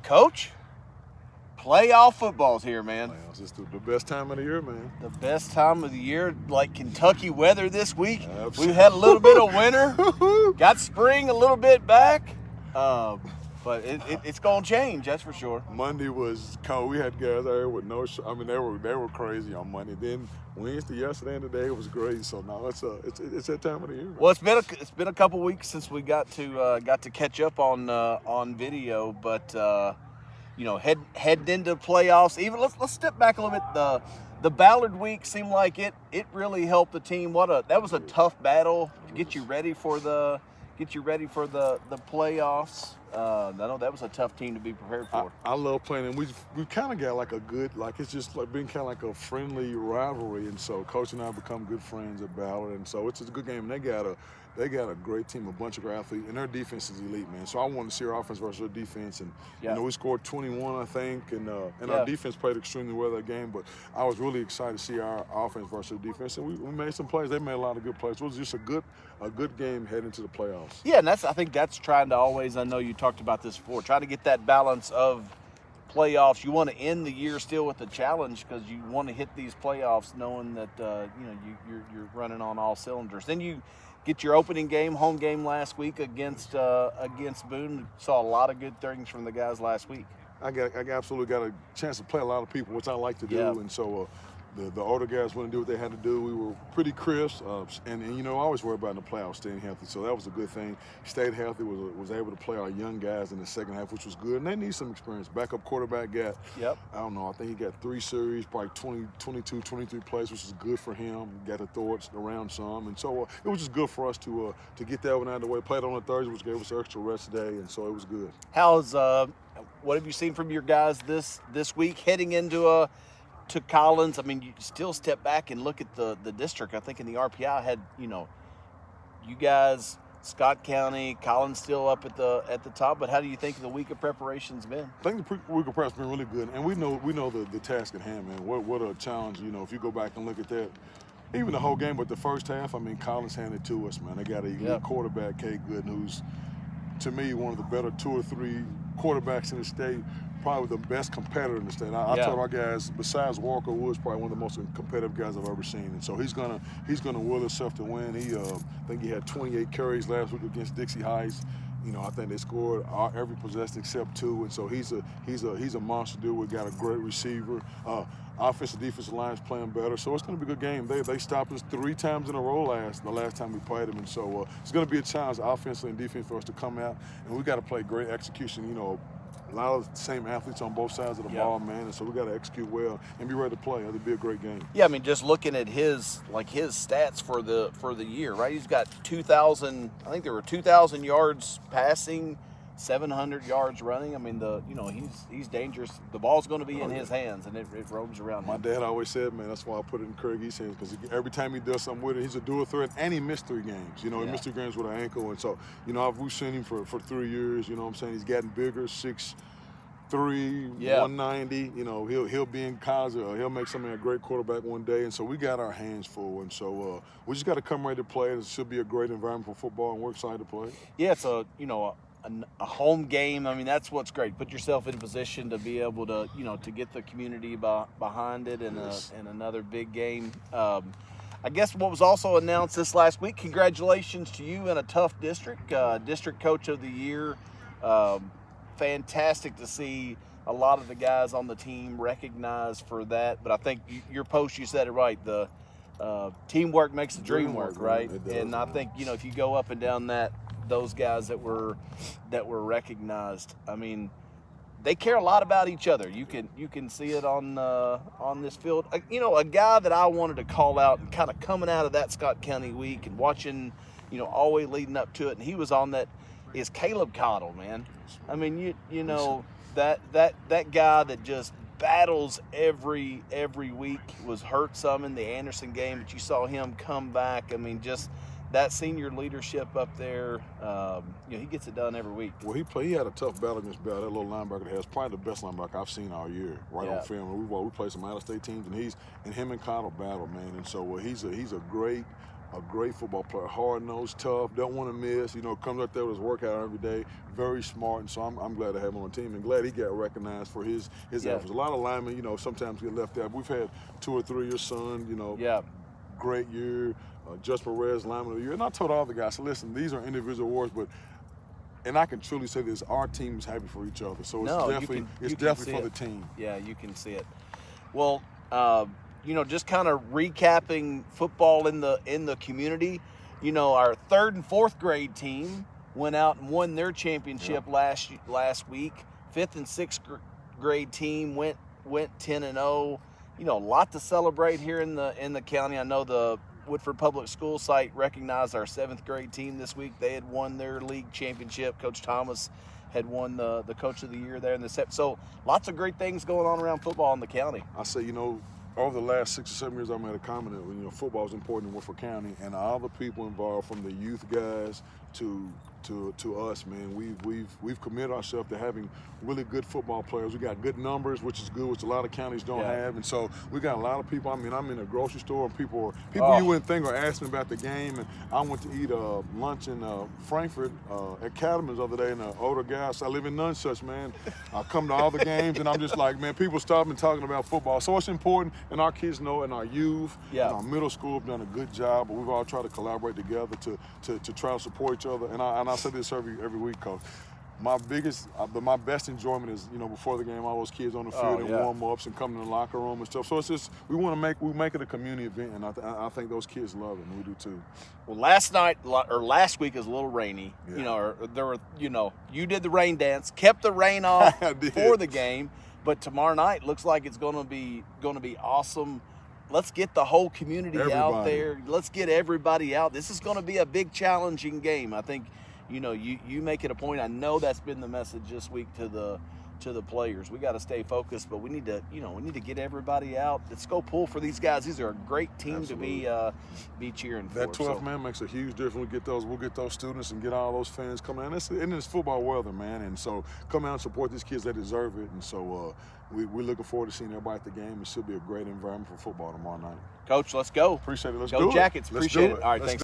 Coach, playoff football's here, man. Playoffs is the best time of the year, man. The best time of the year, like Kentucky weather this week. Absolutely. We've had a little bit of winter, got spring a little bit back, but it's going to change, that's for sure. Monday was cold. We had guys there with no. They were crazy on Monday. Then Wednesday, yesterday, and today it was great. So now it's that time of the year. Man. Well, it's been a couple weeks since we got to catch up on video, but heading into playoffs. Even let's step back a little bit. The Ballard week seemed like it really helped the team. That was a tough battle to get you ready for the playoffs. I know that was a tough team to be prepared for. I love playing, and we kind of got like a good, like it's just like being kind of like a friendly rivalry, and so Coach and I become good friends at Ballard, and so it's a good game. And they got a great team, a bunch of athletes, and their defense is elite, man. So I want to see our offense versus their defense, and we scored 21, I think, and our defense played extremely well that game. But I was really excited to see our offense versus their defense, and we made some plays. They made a lot of good plays. It was just a good game heading to the playoffs. Yeah, and I think that's trying to always. I know you talked about this before. Try to get that balance of playoffs. You want to end the year still with a challenge because you want to hit these playoffs knowing that you're running on all cylinders. Then you get your opening game, home game last week against Boone. Saw a lot of good things from the guys last week. I absolutely got a chance to play a lot of people, which I like to do, and so the older guys wouldn't do what they had to do. We were pretty crisp, and I always worry about in the playoffs staying healthy, so that was a good thing. Stayed healthy, was able to play our young guys in the second half, which was good, and they need some experience. Backup quarterback got, I don't know, I think he got 3 series, probably 20, 22, 23 plays, which is good for him. Got to throw it around some, and so it was just good for us to get that one out of the way. Played on a Thursday, which gave us extra rest today, and so it was good. What have you seen from your guys this week heading into to Collins? I mean, you still step back and look at the district. I think in the RPI had, you guys, Scott County, Collins still up at the top. But how do you think the week of preparation's been? I think the week of preparation's been really good, and we know the task at hand, man. What a challenge, if you go back and look at that. Even the whole game, but the first half, I mean, Collins handed to us, man. They got a elite quarterback, Kate Gooden, who's, to me, one of the better 2 or 3 quarterbacks in the state, probably the best competitor in the state. I told our guys, besides Walker Woods, probably one of the most competitive guys I've ever seen. And so he's gonna will himself to win. I think he had 28 carries last week against Dixie Heights. I think they scored every possession except 2, and so he's a monster dude. We got a great receiver. Offensive defensive line's playing better, so it's going to be a good game. They stopped us 3 times in a row the last time we played them, and so it's going to be a challenge offensively and defense for us to come out, and we got to play great execution. A lot of the same athletes on both sides of the ball, man, and so we got to execute well and be ready to play. It'll be a great game. Yeah, I mean, just looking at his stats for the year, right? He's got 2,000. I think there were 2,000 yards passing, 700 yards running. I mean, he's dangerous. The ball's going to be in his hands, and it roams around. My dad always said, man, that's why I put it in Craig East's hands, because every time he does something with it, he's a dual threat, and he missed 3 games. He missed 3 games with an ankle, and so we've seen him for 3 years. You know what I'm saying? He's gotten bigger, 6'3", 190. He'll be in college. He'll make something a great quarterback one day, and so we got our hands full, and so we just got to come ready to play. It should be a great environment for football, and we're excited to play. Yeah, it's a home game. I mean, that's what's great. Put yourself in a position to be able to, to get the community behind it in another big game. I guess what was also announced this last week, congratulations to you in a tough district, District Coach of the Year. Fantastic to see a lot of the guys on the team recognized for that. But I think your post, you said it right. The teamwork makes the dream work, right? And I think, if you go up and down those guys that were recognized, I mean, they care a lot about each other. You can see it on this field. A guy that I wanted to call out and kind of coming out of that Scott County week and watching, always leading up to it, and he was on that, is Caleb Cottle, man. I mean, that guy that just battles every week, was hurt some in the Anderson game, but you saw him come back. I mean, just that senior leadership up there, he gets it done every week. Well, he had a tough battle against Bell. That little linebacker that has probably the best linebacker I've seen all year, on film. We played some out-of-state teams, and him and Cottle battle, man. And so he's a great a great football player, hard-nosed, tough, don't want to miss, comes out there with his workout every day, very smart, and so I'm glad to have him on the team and glad he got recognized for his efforts. A lot of linemen, sometimes get left out. We've had 2 or 3 your son, great year, Just Perez, lineman of the year, and I told all the guys, so listen, these are individual awards, and I can truly say this: our team is happy for each other. So it's definitely for the team. Yeah, you can see it. Well, just kind of recapping football in the community. Our 3rd and 4th grade team went out and won their championship last week. 5th and 6th grade team went 10-0. A lot to celebrate here in the county. I know the Woodford Public School site recognized our 7th grade team this week. They had won their league championship. Coach Thomas had won the coach of the year there in the set. So lots of great things going on around football in the county. I say, over the last 6 or 7 years, I made a comment that football is important in Woodford County, and all the people involved, from the youth guys to us, man, we've committed ourselves to having really good football players. We got good numbers, which is good, which a lot of counties don't have, and so we got a lot of people. I mean, I'm in a grocery store, and people you wouldn't think are asking about the game. And I went to eat lunch in Frankfort at Cattleman's the other day, and the older guys, I live in Nunsuch, man. I come to all the games, and I'm just like, man, people stop and talking about football. So it's important, and our kids know, and our youth, and our middle school have done a good job. But we've all tried to collaborate together to try to support each other. And I say this every week, Coach. My best enjoyment is, before the game, all those kids on the field and warm-ups and coming to the locker room and stuff. So it's just, we make it a community event, and I think those kids love it, and we do too. Well, last week is a little rainy. You did the rain dance, kept the rain off for the game, but tomorrow night looks like it's going to be awesome. Let's get the whole community out there. Let's get everybody out. This is going to be a big, challenging game. I think, you make it a point. I know that's been the message this week to the players. We got to stay focused, but we need to get everybody out. Let's go pull for these guys. These are a great team to be cheering for. That 12th man makes a huge difference. We'll get those students and get all those fans coming out. It's football weather, man, and so come out and support these kids. They deserve it, and so we're looking forward to seeing everybody at the game. It should be a great environment for football tomorrow night. Coach, let's go. Appreciate it. Let's go do it. Jackets. Let's Appreciate do it. All right, thanks.